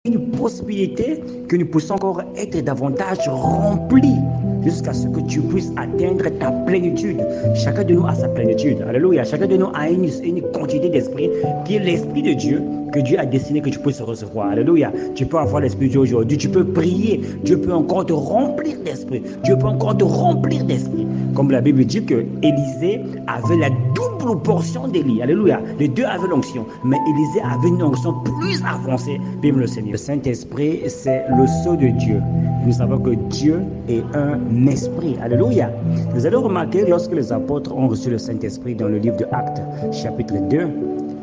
une possibilité que nous puissions encore être davantage remplis jusqu'à ce que tu puisses atteindre ta plénitude. Chacun de nous a sa plénitude. Alléluia. Chacun de nous a une quantité d'esprit qui est l'esprit de Dieu que Dieu a destiné que tu puisses recevoir. Alléluia. Tu peux avoir l'esprit de Dieu aujourd'hui. Tu peux prier. Dieu peut encore te remplir d'esprit. Dieu peut encore te remplir d'esprit. Comme la Bible dit que Élisée avait la double portion d'Élie. Alléluia. Les deux avaient l'onction. Mais Élisée avait une onction plus avancée. Vive le Seigneur. Le Saint-Esprit, c'est le sceau de Dieu. Nous savons que Dieu est un esprit. Alléluia. Vous allez remarquer lorsque les apôtres ont reçu le Saint-Esprit dans le livre de Actes, chapitre 2,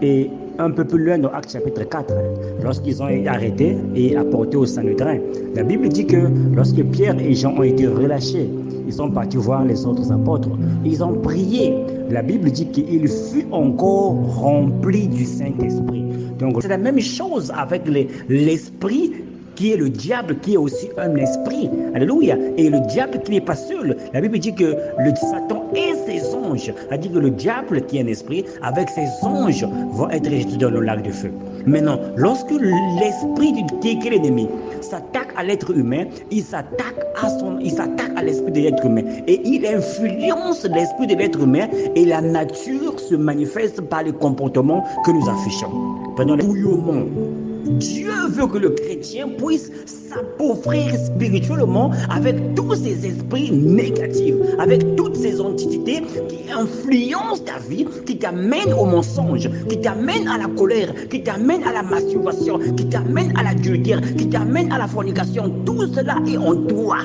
et un peu plus loin dans Actes chapitre 4, lorsqu'ils ont été arrêtés et apportés au Sanhédrin. La Bible dit que lorsque Pierre et Jean ont été relâchés, ils sont partis voir les autres apôtres. Ils ont prié. La Bible dit qu'il fut encore rempli du Saint-Esprit. Donc c'est la même chose avec l'esprit qui est le diable, qui est aussi un esprit. Alléluia. Et le diable qui n'est pas seul. La Bible dit que le Satan et ses anges, c'est-à-dire que le diable qui est un esprit, avec ses anges, vont être jetés dans le lac de feu. Maintenant, lorsque l'esprit qui est l'ennemi s'attaque à l'être humain, il s'attaque à l'esprit de l'être humain. Et il influence l'esprit de l'être humain et la nature se manifeste par les comportements que nous affichons. Pendant le bouillonnement, Dieu veut que le chrétien puisse s'appauvrir spirituellement avec tous ces esprits négatifs, avec toutes ces entités qui influencent ta vie, qui t'amènent au mensonge, qui t'amènent à la colère, qui t'amènent à la masturbation, qui t'amènent à l'adultère, qui t'amènent à la fornication. Tout cela est en toi.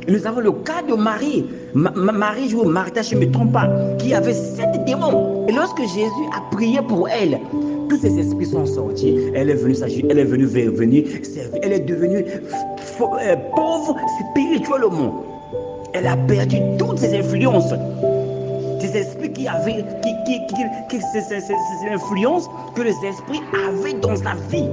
Et nous avons le cas de Marie, Marie ou Martha, je ne me trompe pas, qui avait 7 démons. Et lorsque Jésus a prié pour elle, tous ces esprits sont sortis. Elle est venue s'agir, elle est venue servir. Elle est devenue pauvre spirituellement. Elle a perdu toutes ses influences. Ces esprits qui avaient, ces influences que les esprits avaient dans sa vie.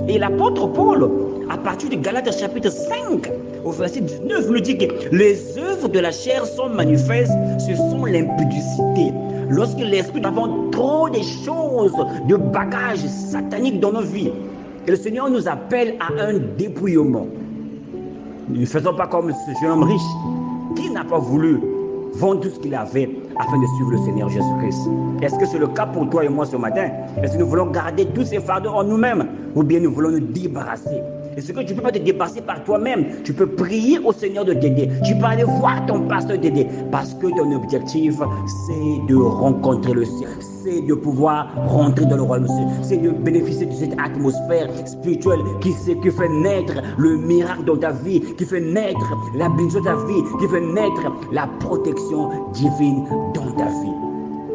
Et l'apôtre Paul, à partir de Galates chapitre 5, au verset 19, nous dit que les œuvres de la chair sont manifestes, ce sont l'impudicité. Lorsque l'esprit avons trop de choses, de bagages sataniques dans nos vies, et le Seigneur nous appelle à un dépouillement. Ne faisons pas comme ce jeune homme riche qui n'a pas voulu vendre tout ce qu'il avait afin de suivre le Seigneur Jésus-Christ. Est-ce que c'est le cas pour toi et moi ce matin? Est-ce que nous voulons garder tous ces fardeaux en nous-mêmes ou bien nous voulons nous débarrasser? Est-ce que tu ne peux pas te dépasser par toi-même? Tu peux prier au Seigneur de t'aider. Tu peux aller voir ton pasteur t'aider. Parce que ton objectif, c'est de rencontrer le ciel. C'est de pouvoir rentrer dans le royaume. C'est de bénéficier de cette atmosphère spirituelle qui fait naître le miracle dans ta vie, qui fait naître la bénédiction de ta vie, qui fait naître la protection divine dans ta vie.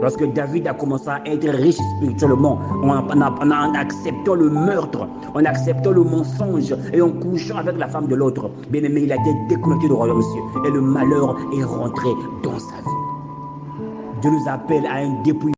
Lorsque David a commencé à être riche spirituellement, en acceptant le meurtre, en acceptant le mensonge et en couchant avec la femme de l'autre, bien aimé, il a été déconnecté du royaume ciel et le malheur est rentré dans sa vie. Dieu nous appelle à un dépouillement.